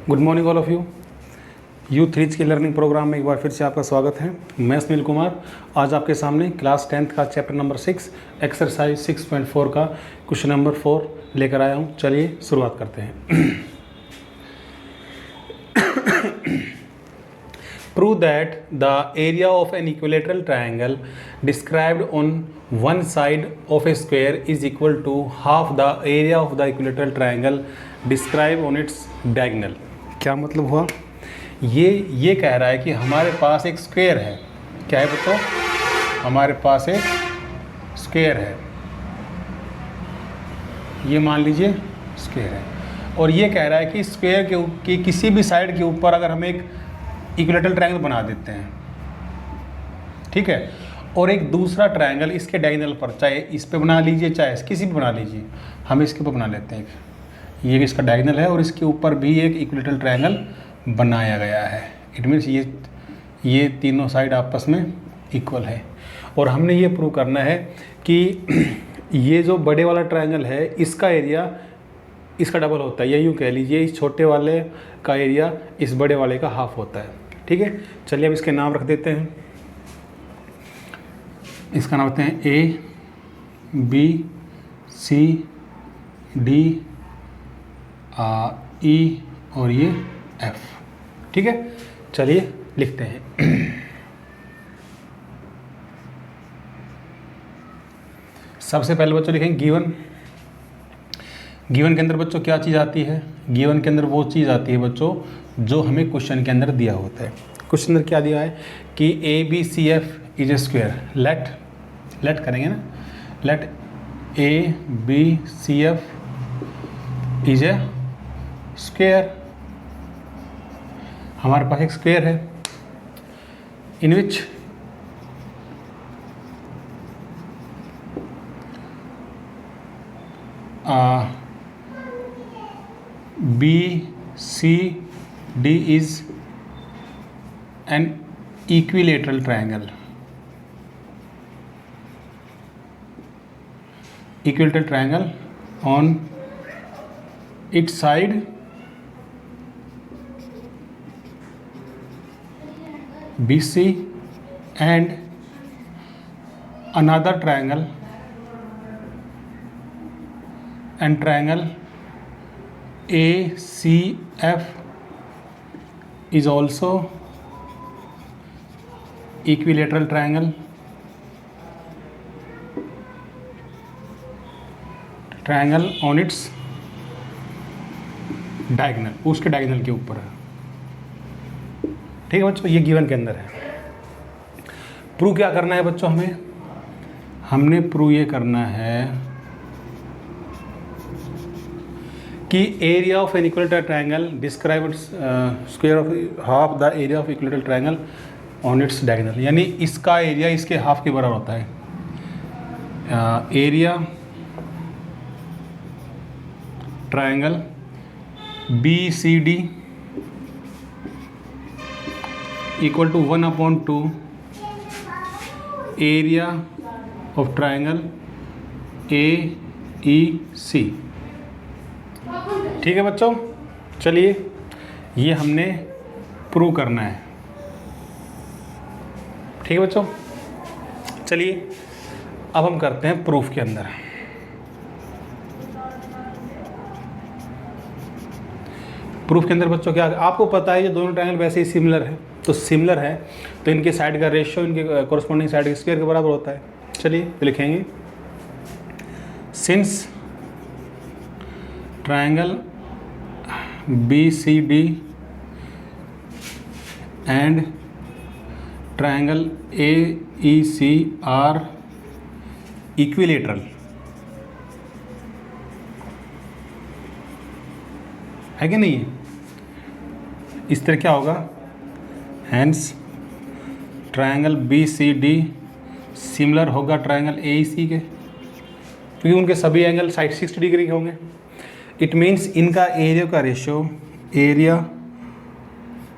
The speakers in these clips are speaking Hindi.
Good morning all of you. U3 के लर्निंग प्रोग्राम में एक बार फिर से आपका स्वागत है। मैं सुनील कुमार आज आपके सामने क्लास 10th का चैप्टर नंबर 6 एक्सरसाइज 6.4 का क्वेश्चन नंबर 4 लेकर आया हूँ। चलिए शुरुआत करते हैं। Prove that the area of an equilateral triangle described on one side of a square is equal to half the area of the equilateral triangle described on its diagonal। क्या मतलब हुआ? ये कह रहा है कि हमारे पास एक स्क्वायर है। क्या है बच्चों? हमारे पास एक स्क्वायर है, ये मान लीजिए स्क्वायर है, और ये कह रहा है कि स्क्वायर के किसी भी साइड के ऊपर अगर हम एक इक्विलेटरल ट्रायंगल बना देते हैं, ठीक है, और एक दूसरा ट्रायंगल इसके डायगोनल पर, चाहे इस पे बना लीजिए चाहे किसी भी बना लीजिए, हम इसके ऊपर बना लेते हैं। ये इसका डायगोनल है और इसके ऊपर भी एक इक्विलेटरल ट्रायंगल बनाया गया है। इट मीन्स ये तीनों साइड आपस में इक्वल है, और हमने ये प्रूव करना है कि ये जो बड़े वाला ट्रायंगल है इसका एरिया इसका डबल होता है, या यूँ कह लीजिए इस छोटे वाले का एरिया इस बड़े वाले का हाफ होता है। ठीक है, चलिए अब इसके नाम रख देते हैं। इसका नाम रखते हैं A, B, C, D, E और ये F। ठीक है, चलिए लिखते हैं। सबसे पहले बच्चों लिखेंगे गिवन। गिवन के अंदर बच्चों क्या चीज़ आती है? गिवन के अंदर वो चीज़ आती है बच्चों जो हमें क्वेश्चन के अंदर दिया होता है। क्वेश्चन अंदर क्या दिया है कि ABCF is a square. Let करेंगे ना, let ABCF is a square. हमारे पास एक स्क्वायर है in which BCD is an equilateral triangle। Equilateral triangle on its side BC and another triangle and triangle ACF is also equilateral triangle on its diagonal, उसके डायगोनल के ऊपर है। ठीक है बच्चों, ये गिवन के अंदर है। प्रूव क्या करना है बच्चों? हमने प्रूव ये करना है कि area of an equilateral triangle describe square of half the area of equilateral triangle on its diagonal, यानी इसका एरिया इसके हाफ के बराबर होता है। Area triangle BCD equal to 1/2 area of triangle AEC। ठीक है बच्चों, चलिए ये हमने प्रूव करना है। ठीक है बच्चों, चलिए अब हम करते हैं प्रूफ के अंदर। प्रूफ के अंदर बच्चों क्या, आपको पता है ये दोनों ट्रायंगल वैसे ही सिमिलर है, तो सिमिलर है तो इनके साइड का रेशियो इनके कोरस्पॉन्डिंग साइड के स्क्वायर के बराबर होता है। चलिए तो लिखेंगे since triangle BCD and triangle AEC are equilateral, है कि नहीं? इस तरह क्या होगा? Hence ट्रायंगल BCD सिमिलर होगा ट्रायंगल AEC के, क्योंकि उनके सभी एंगल साइड 60 डिग्री के होंगे। इट मीन्स इनका एरिया का ratio, area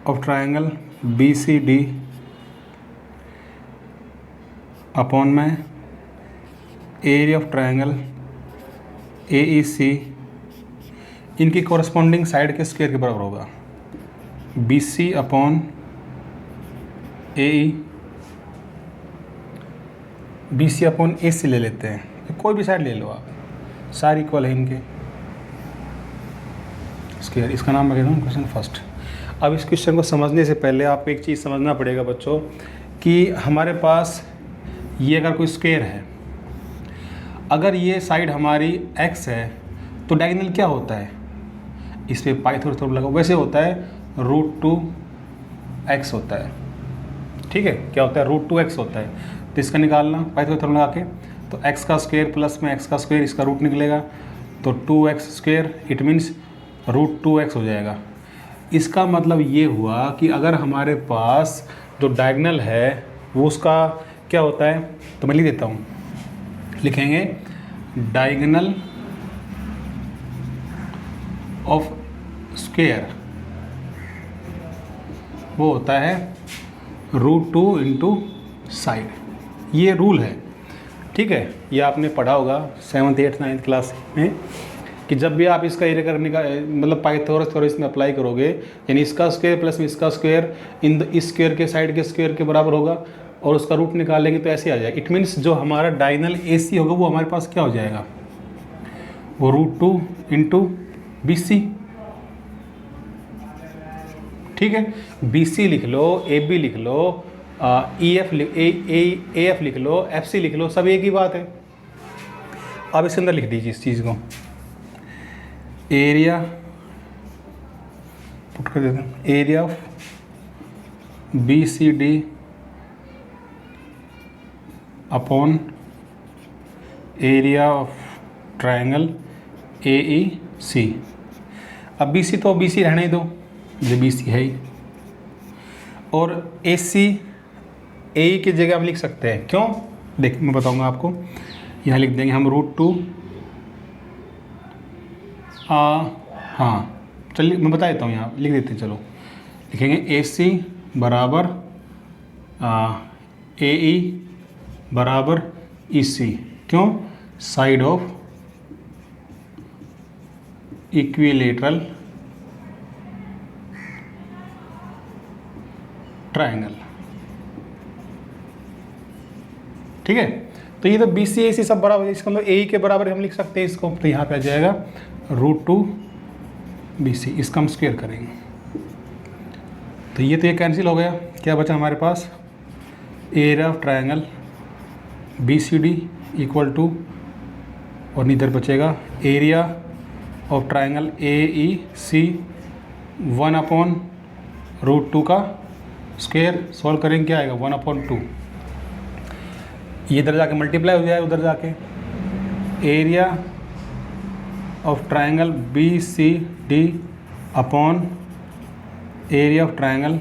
of triangle BCD upon में एरिया ऑफ ट्रायंगल AEC इनकी कॉरस्पॉन्डिंग साइड के स्क्वायर के बराबर होगा। BC upon AE, BC upon AC ले लेते हैं, कोई भी साइड ले लो आप, सारे इक्वल है इनके, स्क्वायर। इसका नाम मैं कहता हूँ क्वेश्चन फर्स्ट। अब इस क्वेश्चन को समझने से पहले आपको एक चीज़ समझना पड़ेगा बच्चों कि हमारे पास ये अगर कोई स्क्वायर है, अगर ये साइड हमारी x है तो डायगोनल क्या होता है, इस पर पाइथागोरस थ्योरम लगाओ, वैसे होता है √2x होता है, ठीक है। क्या होता है, √2x होता है। तो इसका निकालना पाइथागोरस थ्योरम लगा के, तो x का स्क्वायर प्लस में x का स्क्वायर, इसका रूट निकलेगा तो 2x square, it means √2x हो जाएगा। इसका मतलब ये हुआ कि अगर हमारे पास जो डायगोनल है वो उसका क्या होता है, तो मैं लिख देता हूँ, लिखेंगे डायगोनल ऑफ स्क्वायर वो होता है √2 इंटू साइड। ये रूल है, ठीक है। ये आपने पढ़ा होगा 7th 8th 9th क्लास में कि जब भी आप इसका एरिया करने का मतलब पाइथागोरस थ्योरम इसमें अप्लाई करोगे, यानी इसका स्क्वायर प्लस में इसका स्क्वायर इस स्क्वायर के साइड के स्क्वायर के बराबर होगा और उसका रूट निकालेंगे तो ऐसे आ जाएगा। इट मीन्स जो हमारा डायगोनल AC होगा वो हमारे पास क्या हो जाएगा, वो √2 इंटू BC, ठीक है। BC लिख लो, AB लिख लो, AF लिख लो, FC लिख लो, सब एक ही बात है। अब इसके अंदर लिख दीजिए इस चीज़ को, एरिया पुट कर देते हैं, area of BCD upon area of triangle AEC। अब BC तो BC रहने ही दो, जो BC है ही, और AC AE की जगह हम लिख सकते हैं, क्यों देख मैं बताऊंगा आपको। यहाँ लिख देंगे हम √2, हाँ चलिए मैं बता देता हूँ, यहाँ लिख देते हैं, चलो लिखेंगे AC बराबर AE बराबर EC, क्यों, साइड ऑफ इक्विलेटरल ट्रायंगल, ठीक है। तो ये तो BC AC सब बराबर है, इसका मतलब AE के बराबर हम लिख सकते हैं इसको, तो यहाँ पे आ जाएगा √2 BC, इसका हम स्क्वायर करेंगे तो ये कैंसिल हो गया। क्या बचा हमारे पास, area of triangle BCD equal to, और इधर बचेगा area of triangle AEC 1 upon √2 का स्क्वायर। सॉल्व करेंगे क्या आएगा, 1/2, ये इधर जाके मल्टीप्लाई हो जाएगा उधर जाके, area of triangle BCD upon area of triangle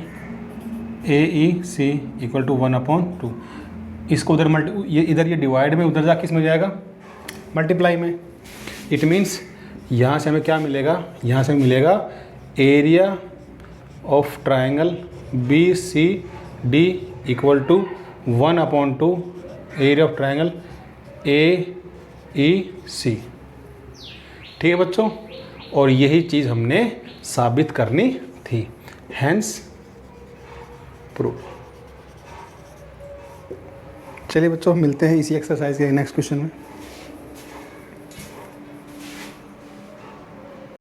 AEC equal to 1/2। इसको उधर ये इधर ये डिवाइड में, उधर जाके इसमें हो जाएगा मल्टीप्लाई में। इट मीन्स यहाँ से हमें क्या मिलेगा, यहाँ से मिलेगा area of triangle BCD equal to 1/2 area of triangle AEC, ठीक है बच्चों। और यही चीज़ हमने साबित करनी थी, हैंस प्रूव। चलिए बच्चों मिलते हैं इसी एक्सरसाइज के नेक्स्ट क्वेश्चन में।